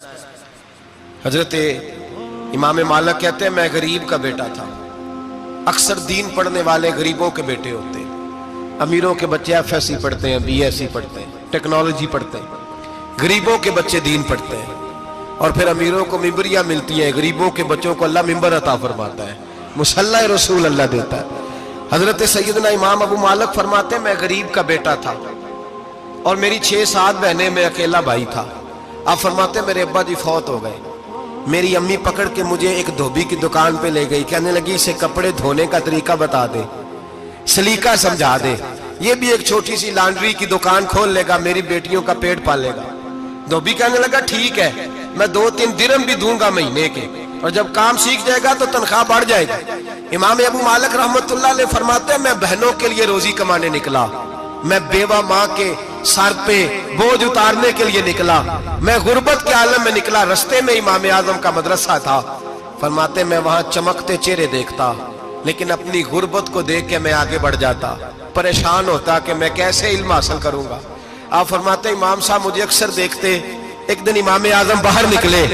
हजरत इमाम मालिक कहते हैं मैं गरीब का बेटा था। अक्सर दीन पढ़ने वाले गरीबों के बेटे होते हैं। अमीरों के बच्चे एफएससी पढ़ते हैं, बीएससी पढ़ते हैं, टेक्नोलॉजी पढ़ते हैं। गरीबों के बच्चे दीन पढ़ते हैं और फिर अमीरों को मिंबरियां मिलती हैं। गरीबों के बच्चों को अल्लाह मिंबर अता फरमाता है, मुसल्ला रसूल अल्लाह देता है। हजरत सैयदना इमाम अबू मालिक फरमाते हैं मैं गरीब का बेटा था और मेरी 6-7 बहनें, मैं अकेला भाई था। आप फरमाते मेरे अब्बा जी फौत हो गए। मेरी अम्मी पकड़ के मुझे एक धोबी की दुकान पे ले गई, कहने लगी इसे कपड़े धोने का तरीका बता दे, सलीका समझा दे, ये भी एक छोटी सी लॉन्ड्री की दुकान खोल लेगा, मेरी बेटियों का पेट पालेगा। धोबी कहने लगा ठीक है, मैं 2-3 दिरहम भी दूंगा महीने के, और जब काम सीख जाएगा तो तनख्वाह बढ़ जाएगा। इमाम अबू मालिक रहमतुल्लाह अलैह फरमाते हैं मैं बहनों के लिए रोजी कमाने निकला, मैं बेवा माँ के सर पे बोझ उतारने के लिए निकला, मैं गुर्बत के आलम में निकला। रस्ते में इमाम आजम का मदरसा था। फरमाते मैं वहां चमकते चेहरे देखता, लेकिन अपनी गुर्बत को देख के मैं आगे बढ़ जाता, परेशान होता कि मैं कैसे इल्म हासिल करूंगा। आप फरमाते इमाम साहब मुझे अक्सर देखते। एक दिन इमाम आजम बाहर निकले,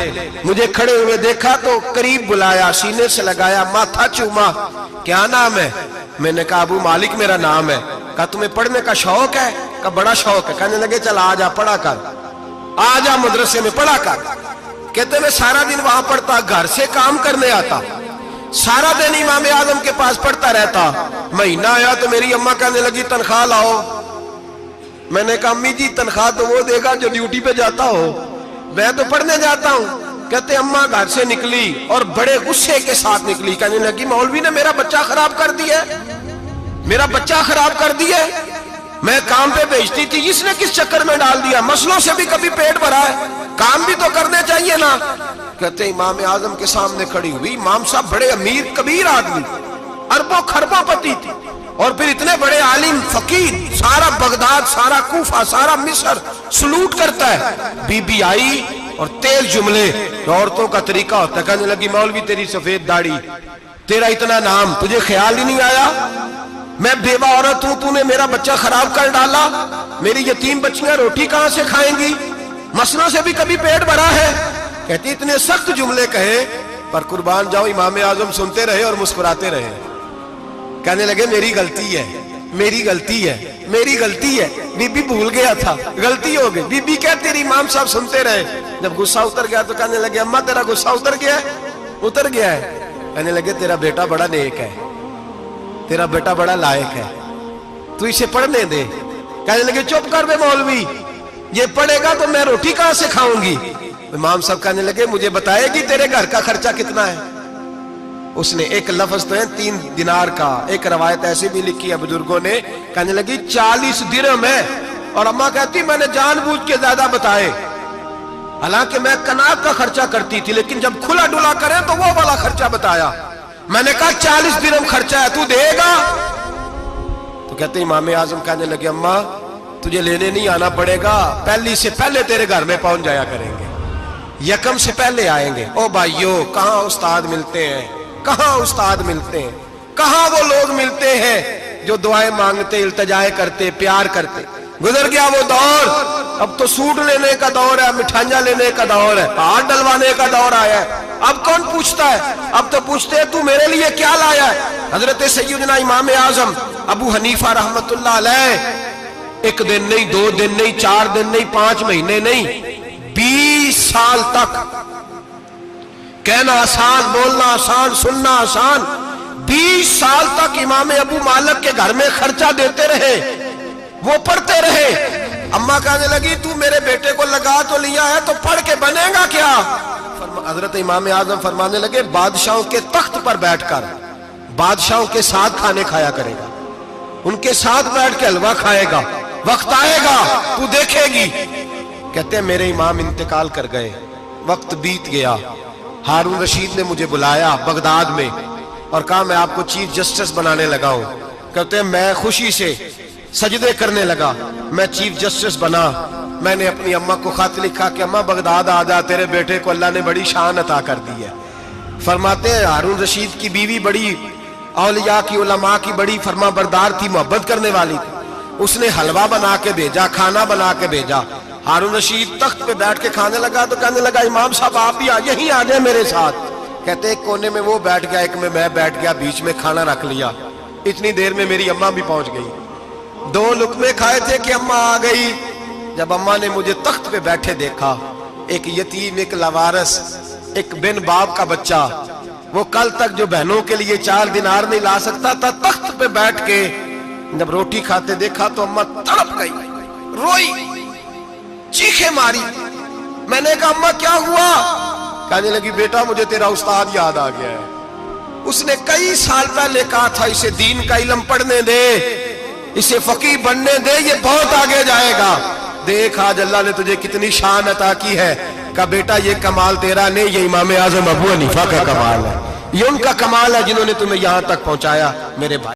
मुझे खड़े हुए देखा तो करीब बुलाया, सीने से लगाया, माथा चूमा, क्या नाम है? मैंने कहा अबू मालिक मेरा नाम है। कहा तुम्हें पढ़ने का शौक है? का बड़ा शौक है। कहने लगे चल आ जा पढ़ा कर, आ जा मदरसे में पढ़ा कर। कहते मैं सारा दिन वहां पढ़ता, घर से काम करने आता, सारा दिन इमाम आजम के पास पढ़ता रहता। महीना आया तो मेरी अम्मा कहने लगी तनख्वाह लाओ। मैंने कहा अम्मी जी तनख्वाह तो वो देगा जो ड्यूटी पे जाता हो, मैं तो पढ़ने जाता हूँ। कहते अम्मा घर से निकली और बड़े गुस्से के साथ निकली, कहने लगी मौलवी ने मेरा बच्चा खराब कर दिया, मेरा बच्चा खराब कर दिया, मैं काम पे भेजती थी, इसने किस चक्कर में डाल दिया, मसलों से भी कभी पेट भरा है, काम भी तो करने चाहिए ना। कहते इमाम आजम के सामने खड़ी हुई। इमाम साहब बड़े अमीर कबीर आदमी, अरबों खरबों पति थी, और फिर इतने बड़े आलिम फकीर, सारा बगदाद, सारा कूफा, सारा मिस्र सलूट करता है। बीबी आई और तेज जुमले, औरतों का तरीका होता है। कहने लगी मौलवी तेरी सफेद दाढ़ी, तेरा इतना नाम, तुझे ख्याल ही नहीं आया मैं बेवा औरत हूं, तूने मेरा बच्चा खराब कर डाला, मेरी यतीम बच्चियां रोटी कहां से खाएंगी, मसलों से भी कभी पेट भरा है। कहती इतने सख्त जुमले कहे, पर कुर्बान जाओ इमाम आजम सुनते रहे और मुस्कुराते रहे। कहने लगे मेरी गलती है, मेरी गलती है, मेरी गलती है, बीबी भूल गया था, गलती हो गई। बीबी कहती रही, इमाम साहब सुनते रहे। जब गुस्सा उतर गया तो कहने लगे अम्मा तेरा गुस्सा उतर गया है? उतर गया है। कहने लगे तेरा बेटा बड़ा नेक है, तेरा बेटा बड़ा लायक है, तू इसे पढ़ने दे। कहने लगे चुप कर बे मौलवी, ये पढ़ेगा तो मैं रोटी कहां से खाऊंगी। इमाम साहब कहने लगे मुझे बताएगी तेरे घर का खर्चा कितना है? उसने एक लफ्ज तो है 3 दिनार का, एक रवायत ऐसी भी लिखी है बुजुर्गों ने, कहने लगी 40 दिरहम है। और अम्मा कहती मैंने जानबूझ के ज्यादा बताए, हालांकि मैं कनात का खर्चा करती थी, लेकिन जब खुला डुला करे तो वो वाला खर्चा बताया। मैंने कहा 40 दिरहम खर्चा है, तू देगा? तो कहते इमाम आजम कहने लगे अम्मा तुझे लेने नहीं आना पड़ेगा, पहली से पहले तेरे घर में पहुंच जाया करेंगे, यकम से पहले आएंगे। ओ भाइयों कहाँ उस्ताद मिलते हैं, कहाँ उस्ताद मिलते हैं, कहाँ वो लोग मिलते हैं जो दुआएं मांगते, इल्तिजाएं करते, प्यार करते। गुजर गया वो दौर, अब तो सूट लेने का दौर है, मिठाइयां लेने का दौर है, हाथ डलवाने का दौर आया है। अब कौन पूछता है? अब तो पूछते हैं तू मेरे लिए क्या लाया है। हजरत सैयदना इमाम आजम अबू हनीफा रहमतुल्लाह अलैह 1 दिन नहीं, 2 दिन नहीं, 4 दिन नहीं, 5 महीने नहीं, 20 साल तक, कहना आसान, बोलना आसान, सुनना आसान, 20 साल तक इमाम अबू मालिक के घर में खर्चा देते रहे, वो पढ़ते रहे। अम्मा कहने लगी तू मेरे बेटे को लगा तो लिया है, तो पढ़ के बनेगा क्या? हजरत इमाम आजम फरमाने लगे बादशाहों के तख्त पर बैठकर बादशाहों के साथ खाने खाया करेगा, उनके साथ बैठ के हलवा खाएगा, वक्त आएगा तू देखेगी। कहते हैं मेरे इमाम इंतकाल कर गए, वक्त बीत गया। हारून रशीद ने मुझे बुलाया बगदाद में और कहा मैं आपको चीफ जस्टिस बनाने लगा हूं। कहते हैं मैं खुशी से सजदे करने लगा, मैं चीफ जस्टिस बना। मैंने अपनी अम्मा को खत लिखा कि अम्मा बगदाद आ जा, तेरे बेटे को अल्लाह ने बड़ी शान अता कर दी है। फरमाते हैं हारून रशीद की बीवी बड़ी औलिया की, उलमा की बड़ी फरमा बरदार थी, मोहब्बत करने वाली थी। उसने हलवा बना के भेजा, खाना बना के भेजा। हारून रशीद तख्त पे बैठ के खाने लगा तो कहने लगा इमाम साहब आप भी यहीं आ जाए मेरे साथ। कहते एक कोने में वो बैठ गया, एक में मैं बैठ गया, बीच में खाना रख लिया। इतनी देर में मेरी अम्मा भी पहुंच गई। 2 लुकमे खाए थे कि अम्मा आ गई। जब अम्मा ने मुझे तख्त पे बैठे देखा, एक यतीम, एक लावारस, एक बिन बाप का बच्चा, वो कल तक जो बहनों के लिए 4 दिनार नहीं ला सकता था, तख्त पे बैठ के जब रोटी खाते देखा तो अम्मा तड़प गई, रोई, चीखें मारी। मैंने कहा अम्मा क्या हुआ? कहने लगी बेटा मुझे तेरा उस्ताद याद आ गया है। उसने कई साल पहले कहा था इसे दीन का इल्म पढ़ने दे, इसे फकीह बनने दे, ये बहुत आगे जाएगा। देख आज अल्लाह ने तुझे कितनी शान अता की है। कहा बेटा ये कमाल तेरा नहीं, ये इमाम आजम अबू हनीफा का कमाल है, ये उनका कमाल है जिन्होंने तुम्हें यहां तक पहुंचाया मेरे भाई।